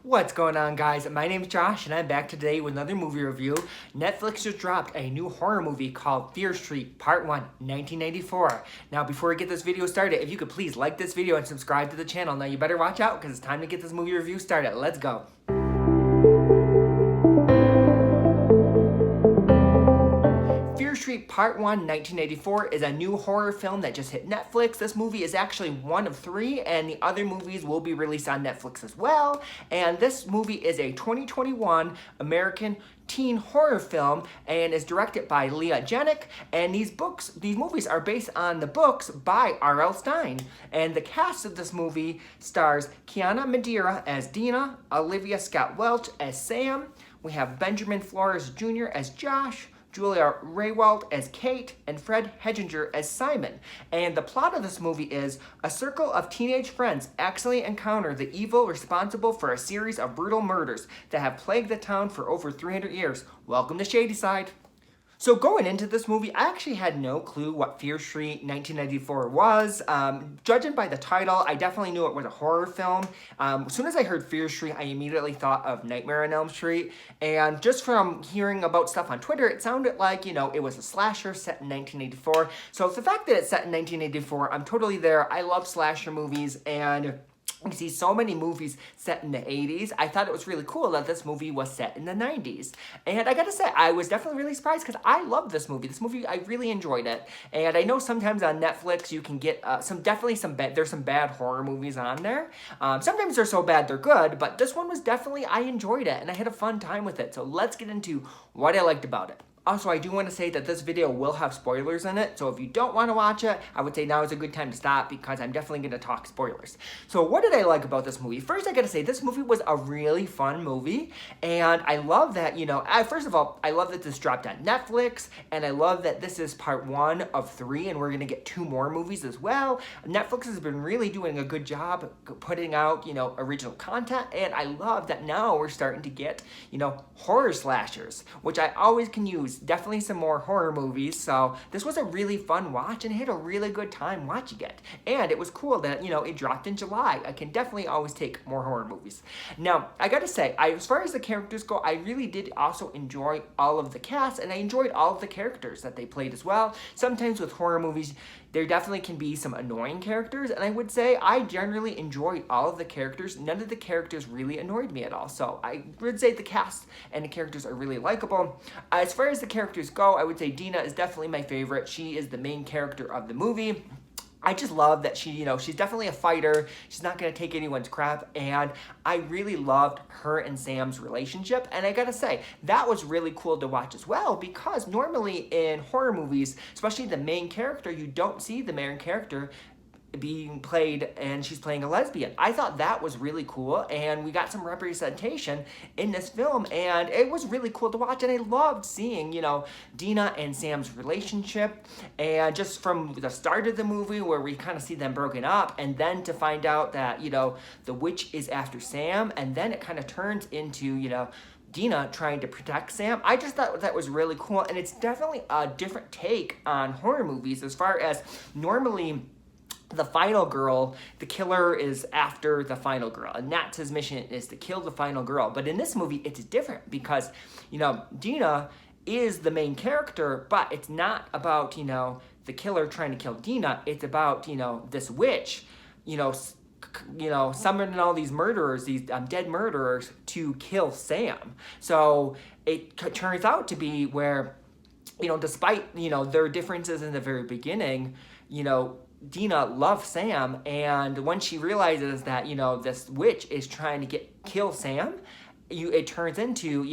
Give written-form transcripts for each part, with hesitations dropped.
What's going on, guys? My name is Josh and I'm back today with another movie review. Netflix just dropped a new horror movie called Fear Street Part 1, 1994. Now, before we get this video started, if you could please like this video and subscribe to the channel. Now, you better watch out because it's time to get this movie review started. Let's go. Fear Street Part 1, 1984 is a new horror film that just hit Netflix. This movie is actually one of three, and the other movies will be released on Netflix as well. And this movie is a 2021 American teen horror film and is directed by Leah Jenick. And these movies are based on the books by R.L. Stine. And the cast of this movie stars Kiana Madeira as Dina, Olivia Scott Welch as Sam. We have Benjamin Flores Jr. as Josh, Julia Raywald as Kate, and Fred Hedginger as Simon. And the plot of this movie is a circle of teenage friends accidentally encounter the evil responsible for a series of brutal murders that have plagued the town for over 300 years. Welcome to Shadyside. So going into this movie, I actually had no clue what Fear Street 1994 was. Judging by the title, I definitely knew it was a horror film. As soon as I heard Fear Street, I immediately thought of Nightmare on Elm Street. And just from hearing about stuff on Twitter, it sounded like, it was a slasher set in 1984. So the fact that it's set in 1984, I'm totally there. I love slasher movies, and you see so many movies set in the 80s. I thought it was really cool that this movie was set in the 90s. And I gotta say, I was definitely really surprised because I love this movie. This movie, I really enjoyed it. And I know sometimes on Netflix you can get there's some bad horror movies on there. Sometimes they're so bad they're good, but this one was definitely, I enjoyed it and I had a fun time with it. So let's get into what I liked about it. Also, I do want to say that this video will have spoilers in it, so if you don't want to watch it, I would say now is a good time to stop because I'm definitely going to talk spoilers. So what did I like about this movie? First, I got to say, this movie was a really fun movie, and I love that, first of all, I love that this dropped on Netflix, and I love that this is part 1 of 3, and we're going to get 2 more movies as well. Netflix has been really doing a good job putting out, original content, and I love that now we're starting to get, horror slashers, which I always can use. Definitely some more horror movies, so this was a really fun watch and I had a really good time watching it. And it was cool that, it dropped in July. I can definitely always take more horror movies. Now, I gotta say, as far as the characters go, I really did also enjoy all of the cast, and I enjoyed all of the characters that they played as well. Sometimes with horror movies, there definitely can be some annoying characters, and I would say I generally enjoyed all of the characters. None of the characters really annoyed me at all, so I would say the cast and the characters are really likable. As far as the characters go, I would say Dina is definitely my favorite. She is the main character of the movie. I just love that she's definitely a fighter. She's not going to take anyone's crap, and I really loved her and Sam's relationship, and I gotta say, that was really cool to watch as well, because normally in horror movies, especially the main character, you don't see the main character being played and she's playing a lesbian. I thought that was really cool, and we got some representation in this film, and it was really cool to watch, and I loved seeing, Dina and Sam's relationship, and just from the start of the movie where we kind of see them broken up, and then to find out that, the witch is after Sam, and then it kind of turns into, Dina trying to protect Sam. I just thought that was really cool, and it's definitely a different take on horror movies, as far as normally the final girl, the killer is after the final girl, and that's his mission, is to kill the final girl. But in this movie, it's different because, Dina is the main character, but it's not about, the killer trying to kill Dina. It's about, this witch, summoning all these murderers, these dead murderers, to kill Sam. So it turns out to be where, despite, their differences in the very beginning, Dina loves Sam, and when she realizes that, this witch is trying to kill Sam, it turns into,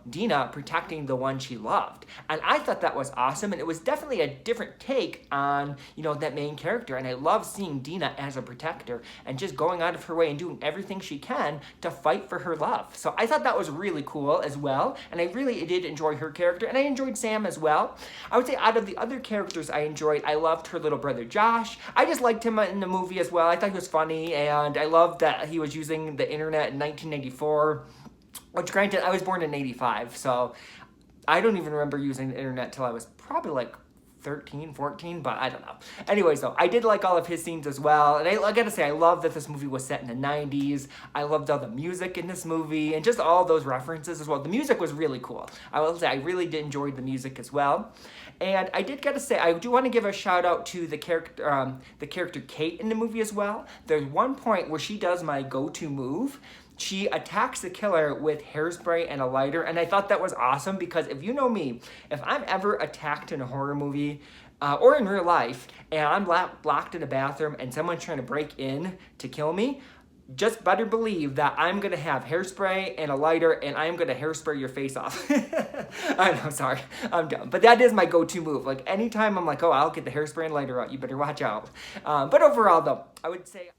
Dina protecting the one she loved. And I thought that was awesome, and it was definitely a different take on, that main character. And I love seeing Dina as a protector and just going out of her way and doing everything she can to fight for her love. So I thought that was really cool as well, and I really did enjoy her character, and I enjoyed Sam as well. I would say out of the other characters I loved her little brother Josh. I just liked him in the movie as well. I thought he was funny, and I loved that he was using the internet in 1994. Which, granted, I was born in 85, so I don't even remember using the internet till I was probably like 13, 14, but I don't know. Anyways, though, I did like all of his scenes as well. And I gotta say, I love that this movie was set in the 90s. I loved all the music in this movie and just all those references as well. The music was really cool. I will say, I really did enjoy the music as well. And I did gotta say, I do want to give a shout out to the character Kate in the movie as well. There's one point where she does my go-to move. She attacks the killer with hairspray and a lighter, and I thought that was awesome because if you know me, if I'm ever attacked in a horror movie or in real life and I'm locked in a bathroom and someone's trying to break in to kill me, just better believe that I'm gonna have hairspray and a lighter and I'm gonna hairspray your face off. I know, sorry, I'm dumb. But that is my go-to move. Like anytime I'm like, oh, I'll get the hairspray and lighter out, you better watch out. But overall though, I would say,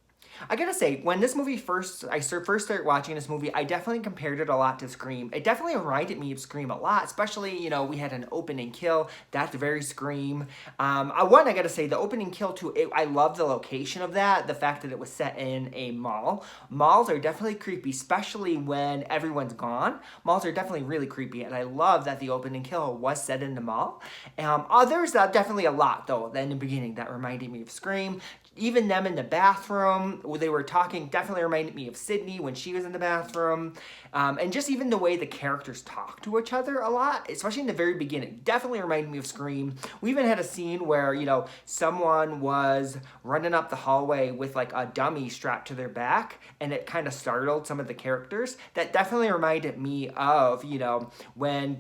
I gotta say, when this movie first started watching this movie, I definitely compared it a lot to Scream. It definitely reminded me of Scream a lot, especially, you know, we had an opening kill. That's very Scream. I gotta say, the opening kill too, I love the location of that, the fact that it was set in a mall. Malls are definitely creepy, especially when everyone's gone. Malls are definitely really creepy, and I love that the opening kill was set in the mall. There's definitely a lot, though, in the beginning that reminded me of Scream. Even them in the bathroom, where they were talking, definitely reminded me of Sydney when she was in the bathroom. And just even the way the characters talk to each other a lot, especially in the very beginning, definitely reminded me of Scream. We even had a scene where, you know, someone was running up the hallway with like a dummy strapped to their back, and it kind of startled some of the characters. That definitely reminded me of, you know, when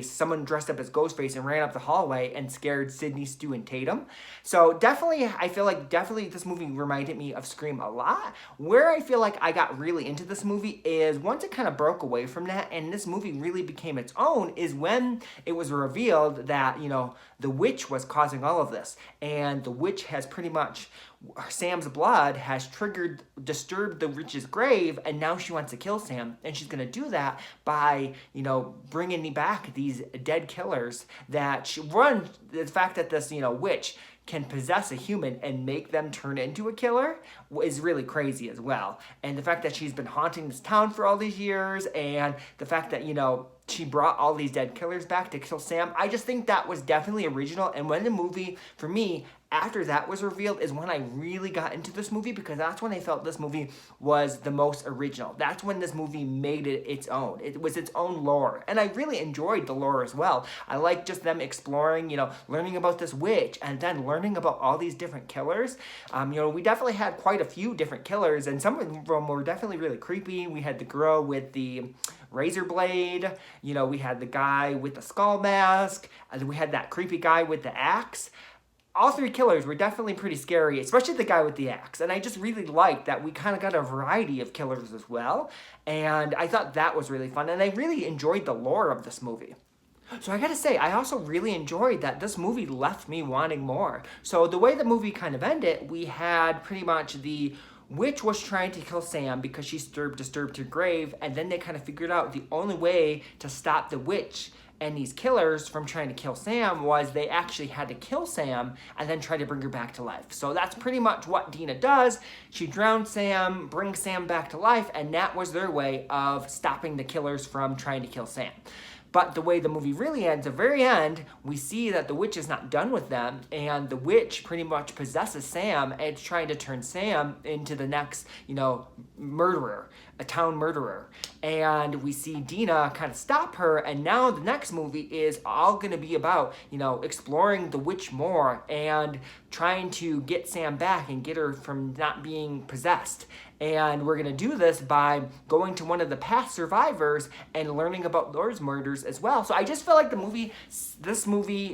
someone dressed up as Ghostface and ran up the hallway and scared Sydney, Stu, and Tatum. So definitely, I feel like this movie reminded me of Scream a lot. Where I feel like I got really into this movie is once it kind of broke away from that and this movie really became its own is when it was revealed that, you know, the witch was causing all of this. And the witch has pretty much, Sam's blood has disturbed the witch's grave, and now she wants to kill Sam. And she's going to do that by, you know, bringing back these dead killers that the fact that this, you know, witch can possess a human and make them turn into a killer is really crazy as well. And the fact that she's been haunting this town for all these years, and the fact that, you know, she brought all these dead killers back to kill Sam, I just think that was definitely original. And when the movie, for me, after that was revealed is when I really got into this movie, because that's when I felt this movie was the most original. That's when this movie made it its own. It was its own lore. And I really enjoyed the lore as well. I like just them exploring, you know, learning about this witch and then learning about all these different killers. You know, we definitely had quite a few different killers, and some of them were definitely really creepy. We had the girl with the razor blade, you know, we had the guy with the skull mask, and we had that creepy guy with the axe. All three killers were definitely pretty scary, especially the guy with the axe. And I just really liked that we kind of got a variety of killers as well. And I thought that was really fun. And I really enjoyed the lore of this movie. So I gotta say, I also really enjoyed that this movie left me wanting more. So the way the movie kind of ended, we had pretty much the witch was trying to kill Sam because she disturbed her grave. And then they kind of figured out the only way to stop the witch and these killers from trying to kill Sam was they actually had to kill Sam and then try to bring her back to life. So that's pretty much what Dina does. She drowns Sam, brings Sam back to life, and that was their way of stopping the killers from trying to kill Sam. But the way the movie really ends, at the very end, we see that the witch is not done with them, and the witch pretty much possesses Sam and it's trying to turn Sam into the next, you know, murderer, a town murderer. And we see Dina kind of stop her, and now the next movie is all going to be about, you know, exploring the witch more and trying to get Sam back and get her from not being possessed. And we're going to do this by going to one of the past survivors and learning about those murders as well. So I just feel like the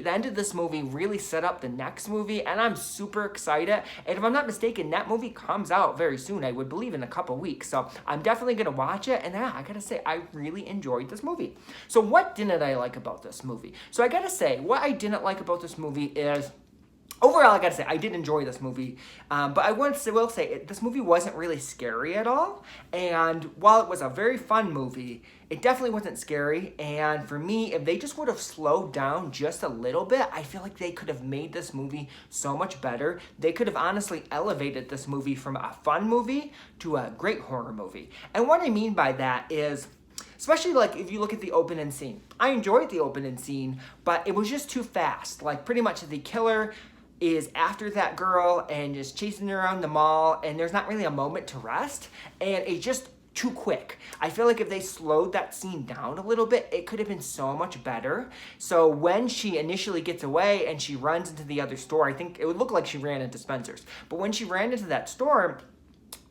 end of this movie really set up the next movie, and I'm super excited. And if I'm not mistaken, that movie comes out very soon. I would believe in a couple weeks. So I'm definitely going to watch it. And I got to say, I really enjoyed this movie. So what didn't I like about this movie? So I got to say, what I didn't like about this movie is, overall, I gotta say, I did enjoy this movie, but I will say, this movie wasn't really scary at all, and while it was a very fun movie, it definitely wasn't scary, and for me, if they just would have slowed down just a little bit, I feel like they could have made this movie so much better. They could have honestly elevated this movie from a fun movie to a great horror movie. And what I mean by that is, Especially like if you look at the opening scene. I enjoyed the opening scene, but it was just too fast. Like pretty much the killer is after that girl and just chasing her around the mall, and there's not really a moment to rest, and it's just too quick. I feel like if they slowed that scene down a little bit, it could have been so much better. So when she initially gets away and she runs into the other store, I think it would look like she ran into Spencer's, but when she ran into that store,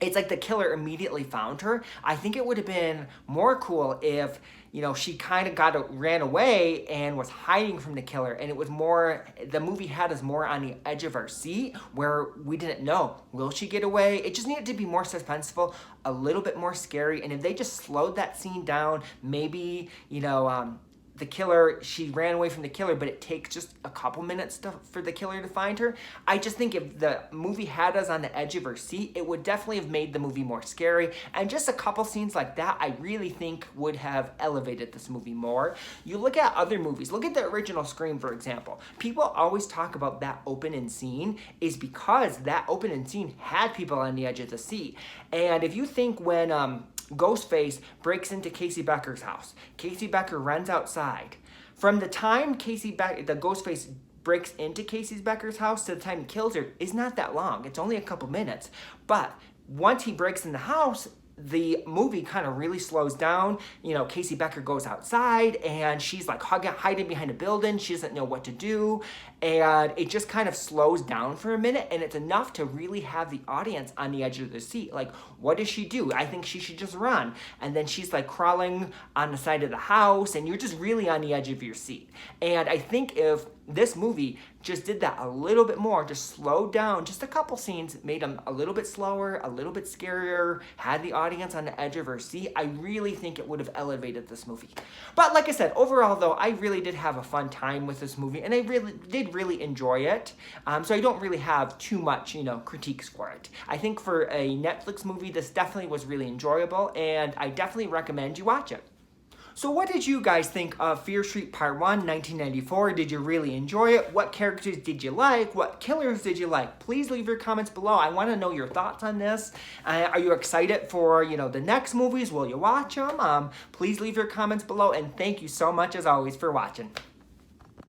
it's like the killer immediately found her. I think it would have been more cool if, you know, she kind of ran away and was hiding from the killer, and it was more, the movie had us more on the edge of our seat where we didn't know, will she get away? It just needed to be more suspenseful, a little bit more scary, and if they just slowed that scene down, maybe, you know, the killer, she ran away from the killer, but it takes just a couple minutes for the killer to find her. I just think if the movie had us on the edge of our seat, it would definitely have made the movie more scary. And just a couple scenes like that, I really think would have elevated this movie more. You look at other movies, look at the original Scream, for example. People always talk about that opening scene is because that opening scene had people on the edge of the seat. And if you think when, Ghostface breaks into Casey Becker's house. Casey Becker runs outside. From the time the Ghostface breaks into Casey Becker's house to the time he kills her is not that long. It's only a couple minutes. But once he breaks in the house, the movie kind of really slows down. You know, Casey Becker goes outside and she's like hiding behind a building. She doesn't know what to do. And it just kind of slows down for a minute, and it's enough to really have the audience on the edge of their seat. Like, what does she do? I think she should just run. And then she's like crawling on the side of the house, and you're just really on the edge of your seat. And I think if this movie just did that a little bit more, just slowed down just a couple scenes, made them a little bit slower, a little bit scarier, had the audience on the edge of her seat, I really think it would have elevated this movie. But like I said, overall though, I really did have a fun time with this movie, and I really enjoy it. So I don't really have too much, you know, critiques for it. I think for a Netflix movie, this definitely was really enjoyable, and I definitely recommend you watch it. So what did you guys think of Fear Street Part 1, 1994? Did you really enjoy it? What characters did you like? What killers did you like? Please leave your comments below. I want to know your thoughts on this. Are you excited for, you know, the next movies? Will you watch them? Please leave your comments below, and thank you so much as always for watching.